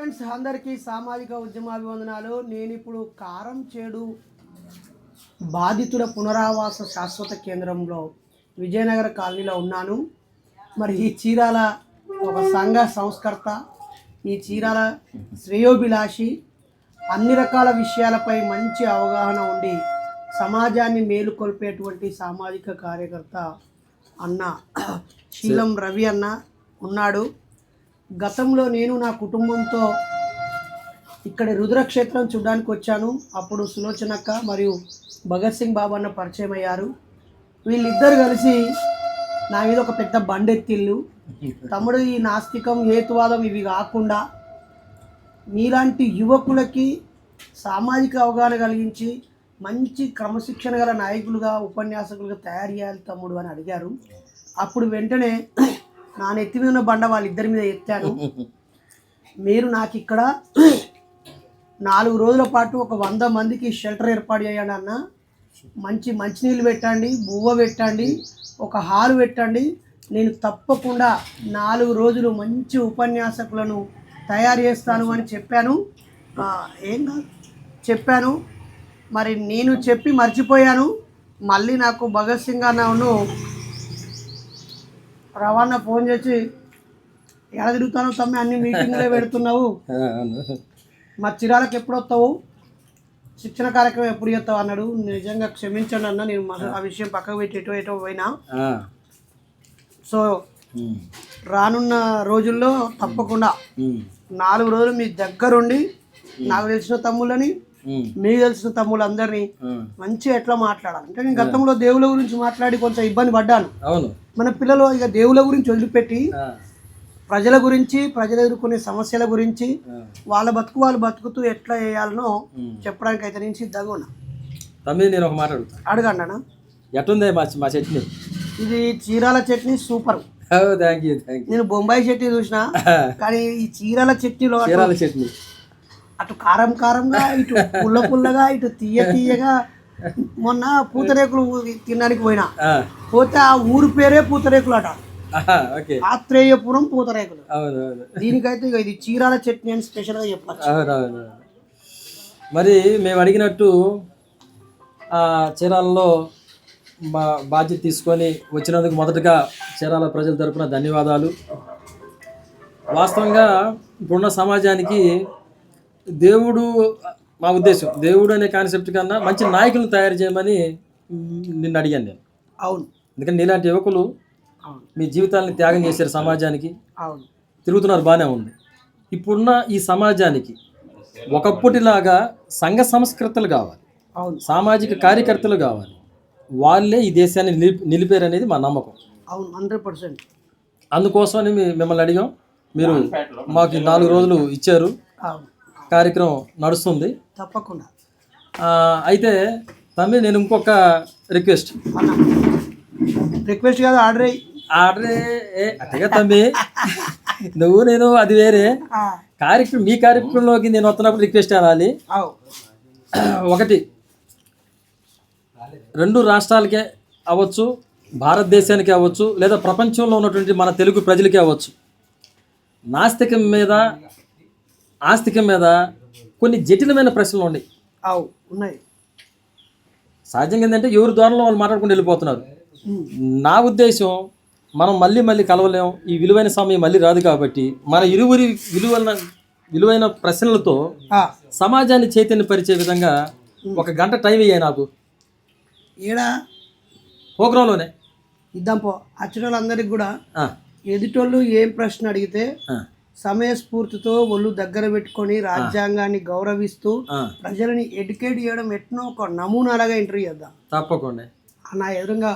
Friends అందరికీ సామాజిక ఉద్యమాభివందనాలు. నేను ఇప్పుడు కారం చేడు బాధితుల పునరావాస శాశ్వత కేంద్రంలో విజయనగర కాలనీలో ఉన్నాను. మరి ఈ చీరాల ఒక సంఘ సంస్కర్త, ఈ చీరాల శ్రేయోభిలాషి, అన్ని రకాల విషయాలపై మంచి అవగాహన ఉండి సమాజాన్ని మేలుకొల్పేటువంటి సామాజిక కార్యకర్త అన్న శీలం రవి అన్న ఉన్నాడు. గతంలో నేను నా కుటుంబంతో ఇక్కడ రుద్రక్షేత్రం చూడడానికి వచ్చాను. అప్పుడు సులోచనక్క మరియు భగత్ సింగ్ బాబు అన్న పరిచయం అయ్యారు. వీళ్ళిద్దరు కలిసి నా మీద ఒక పెద్ద బండెత్తిళ్ళు, తమ్ముడు ఈ నాస్తికం హేతువాదం ఇవి కాకుండా మీలాంటి యువకులకి సామాజిక అవగాహన కలిగించి మంచి క్రమశిక్షణ గల నాయకులుగా ఉపన్యాసకులుగా తయారు చేయాలి తమ్ముడు అని అడిగారు. అప్పుడు వెంటనే నా నెత్తి మీద ఉన్న బండ వాళ్ళిద్దరి మీద ఎత్తాను. మీరు నాకు ఇక్కడ 4 రోజుల పాటు ఒక 100 మందికి షెల్టర్ ఏర్పాటు చేయండి అన్న, మంచినీళ్ళు పెట్టండి, బువ్వ పెట్టండి, ఒక హాల్ పెట్టండి, నేను తప్పకుండా 4 రోజులు మంచి ఉపన్యాసకులను తయారు చేస్తాను అని చెప్పాను. చెప్పాను. మరి నేను చెప్పి మర్చిపోయాను. మళ్ళీ నాకు భగత్ సింగ్ అన్నను రవాణా ఫోన్ చేసి ఎలా తిరుగుతాను తమ్మి, అన్ని మీటింగ్లే పెడుతున్నావు, మా చిరాలకు ఎప్పుడు వస్తావు, శిక్షణ కార్యక్రమం ఎప్పుడు చేస్తావు అన్నాడు. నిజంగా క్షమించండి అన్న, నేను ఆ విషయం పక్కకు పెట్టి ఎటో పోయినా. సో రానున్న రోజుల్లో తప్పకుండా 4 రోజులు మీ దగ్గరుండి నాకు తెలిసిన తమ్ముళ్ళని, మీకు తెలిసిన తమ్ముళ్ళందరినీ మంచిగా ఎట్లా మాట్లాడాలి అంటే, నేను గతంలో దేవుళ్ళ గురించి మాట్లాడి కొంచెం ఇబ్బంది పడ్డాను. మన పిల్లలు ఇక దేవుళ్ళ గురించి వదిలిపెట్టి ప్రజల గురించి, ప్రజలు ఎదుర్కొనే సమస్యల గురించి, వాళ్ళ బతుకుతూ ఎట్లా చేయాలనో చెప్పడానికి అయితే నేను సిద్ధంగా ఉన్నా. నేను ఒక మాట అడగండి అన్న. ఎట్లుంది మా చట్నీ? ఇది చీరాల చట్నీ సూపర్. నేను బొంబాయి చట్నీ చూసిన, కానీ ఈ చీరాల చట్నీలో చట్నీ అటు కారం కారంగా, ఇటు పుల్లగా, ఇటు తీయగా. మొన్న పూతరేకులు తినడానికి పోతే ఆ ఊరు పేరే పూతరేకులు అట, ఆత్రేయపురం పూతరేకులు. దీనికైతే ఇది చీరాల చట్నీ అని స్పెషల్ గా చెప్పచ్చు. మరి మేము అడిగినట్టు చీరాలలో బాధ్యత తీసుకొని వచ్చినందుకు మొదటగా చీరాల ప్రజల తరపున ధన్యవాదాలు. వాస్తవంగా ఇప్పుడున్న సమాజానికి దేవుడు, మా ఉద్దేశం దేవుడు అనే కాన్సెప్ట్ కన్నా మంచి నాయకులను తయారు చేయమని నిన్ను అడిగాను నేను. అవును, ఎందుకంటే నీలాంటి యువకులు మీ జీవితాలను త్యాగం చేశారు సమాజానికి, తిరుగుతున్నారు, బాగానే ఉంది. ఇప్పుడున్న ఈ సమాజానికి ఒకప్పటిలాగా సంఘ సంస్కృతులు కావాలి, సామాజిక కార్యకర్తలు కావాలి, వాళ్ళే ఈ దేశాన్ని నిలిపారు అనేది మా నమ్మకం. అవును, 100%. అందుకోసమని మిమ్మల్ని అడిగాం. మీరు మాకు 4 రోజులు ఇచ్చారు, కార్యక్రమం నడుస్తుంది తప్పకుండా. అయితే తమ్మి, నేను ఇంకొక రిక్వెస్ట్ కాదు, ఆర్డరే అట్టగా తమ్మి, నువ్వు నేను అది వేరే కార్యక్రమం. మీ కార్యక్రమంలోకి నేను వస్తున్నప్పుడు రిక్వెస్ట్ అనాలి. ఒకటి, 2 రాష్ట్రాలకే అవ్వచ్చు, భారతదేశానికి అవ్వచ్చు, లేదా ప్రపంచంలో ఉన్నటువంటి మన తెలుగు ప్రజలకే అవ్వచ్చు, నాస్తికం మీద ఆస్తికం మీద కొన్ని జటిలమైన ప్రశ్నలు ఉన్నాయి. సహజంగా ఏంటంటే ఎవరి ద్వారంలో వాళ్ళు మాట్లాడుకుంటూ వెళ్ళిపోతున్నారు. నా ఉద్దేశం, మనం మళ్ళీ కలవలేం, ఈ విలువైన సమయం మళ్ళీ రాదు కాబట్టి మన ఇరువురి విలువైన ప్రశ్నలతో సమాజాన్ని చైతన్యపరిచే విధంగా 1 గంట టైం ఇయ్యాయి నాకు. ప్రోగ్రాంలోనే ఇద్దాం పో. అచ్చటోళ్ళందరికి కూడా ఎదుటోళ్ళు ఏం ప్రశ్న అడిగితే సమయస్ఫూర్తితో ఒళ్ళు దగ్గర పెట్టుకొని రాజ్యాంగాన్ని గౌరవిస్తూ ప్రజలని ఎడ్యుకేట్ చేయడం ఎట్నో ఒక నమూనాలాగా ఇంటర్వ్యూ చేద్దాం. తప్పకుండా నా ఎదురుగా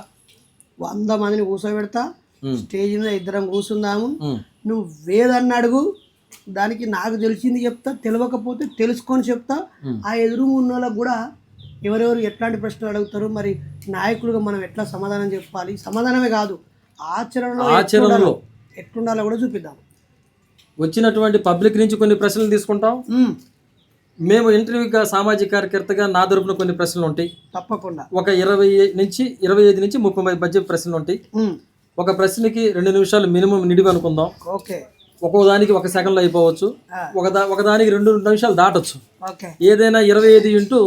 100 మందిని కూర్చోబెడతా, స్టేజ్ మీద 2 కూర్చుందాము, నువ్వు వేదన్న అడుగు, దానికి నాకు తెలిసింది చెప్తా, తెలియకపోతే తెలుసుకొని చెప్తా. ఆ ఎదురు ఉన్న వాళ్ళకు కూడా ఎవరెవరు ఎట్లాంటి ప్రశ్నలు అడుగుతారు, మరి నాయకులుగా మనం ఎట్లా సమాధానం చెప్పాలి, సమాధానమే కాదు ఆచరణలో ఎట్లుండాలో కూడా చూపిద్దాం. వచ్చినటువంటి పబ్లిక్ నుంచి కొన్ని ప్రశ్నలు తీసుకుంటాం. మేము ఇంటర్వ్యూగా సామాజిక కార్యకర్తగా నా తరపున కొన్ని ప్రశ్నలు ఉంటాయి. తప్పకుండా ఒక 25 నుంచి 30 మధ్య ప్రశ్నలు ఉంటాయి. ఒక ప్రశ్నకి 2 నిమిషాలు మినిమం నిడివి అనుకుందాం. ఓకే. ఒక్కో దానికి 1 సెకండ్లో అయిపోవచ్చు, ఒకదానికి 2 నిమిషాలు దాటొచ్చు. ఓకే, ఏదైనా 25 ఇంటూ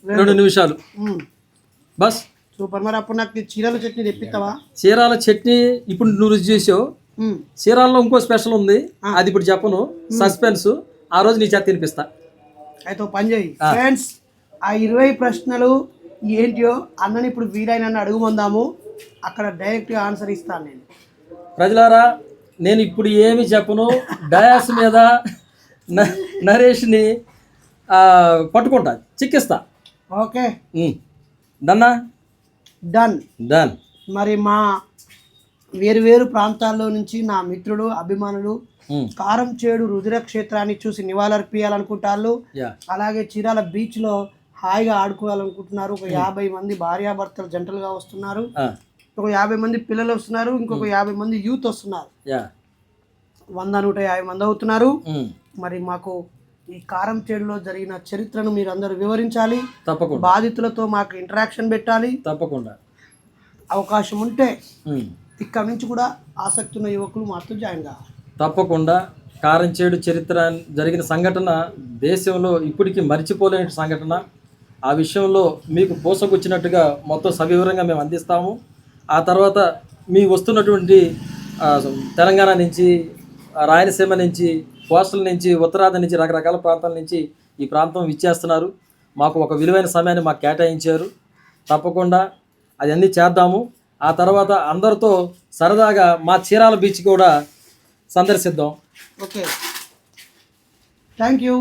2 నిమిషాలు బస్. సూపర్. మరి అప్పుడు నాకు చీరల చట్నీ తెప్పిస్తావా? చీరాల చట్నీ ఇప్పుడు నువ్వు రుచి చేసావు. చీరాల్లో ఇంకో స్పెషల్ ఉంది, అది ఇప్పుడు చెప్పను, సస్పెన్స్. ఆ రోజు నీ చేత తినిపిస్తా. అయితే ఓ పని చేయి ఫ్రెండ్స్, ఆ 20 ప్రశ్నలు ఏంటియో అన్నని ఇప్పుడు వీలైన అడుగుమందాము, అక్కడ డైరెక్ట్గా ఆన్సర్ ఇస్తాను నేను. ప్రజలారా, నేను ఇప్పుడు ఏమి చెప్పను, డయాస్ మీద నరేష్ని పట్టుకుంటా, చిక్కిస్తా. ఓకే డన్నా? డన్. డన్. మరి మా వేరు ప్రాంతాల్లో నుంచి నా మిత్రులు అభిమానులు కారం చేడు రుద్ర క్షేత్రాన్ని చూసి నివాళులర్పియాలనుకుంటారు. అలాగే చీరాల బీచ్లో హాయిగా ఆడుకోవాలనుకుంటున్నారు. ఒక 50 మంది భార్యాభర్తలు జంటలుగా వస్తున్నారు, ఒక 50 మంది పిల్లలు వస్తున్నారు, ఇంకొక 50 మంది యూత్ వస్తున్నారు. 100-150 మంది అవుతున్నారు. మరి మాకు ఈ కారం చేడులో జరిగిన చరిత్రను మీరు అందరూ వివరించాలి. తప్పకుండా. బాధితులతో మాకు ఇంటరాక్షన్ పెట్టాలి. తప్పకుండా. అవకాశం ఉంటే ఇక్కడ నుంచి కూడా ఆసక్తి ఉన్న యువకులు మాతో జాయిన్ కావాలి. తప్పకుండా. కారం చేడు చరిత్ర జరిగిన సంఘటన దేశంలో ఇప్పటికీ మర్చిపోలేని సంఘటన. ఆ విషయంలో మీకు పోసకొచ్చినట్టుగా మొత్తం సవివరంగా మేము అందిస్తాము. ఆ తర్వాత మీ వస్తున్నటువంటి తెలంగాణ నుంచి, రాయలసీమ నుంచి, కోస్టల్ నుంచి, ఉత్తరాది నుంచి, రకరకాల ప్రాంతాల నుంచి ఈ ప్రాంతం విచ్చేస్తున్నారు. మాకు ఒక విలువైన సమయాన్ని మాకు కేటాయించారు. తప్పకుండా అవన్నీ చేద్దాము. ఆ తర్వాత అందరితో సరదాగా మా చీరాల బీచ్ కూడా సందర్శిద్దాం. Okay, thank you.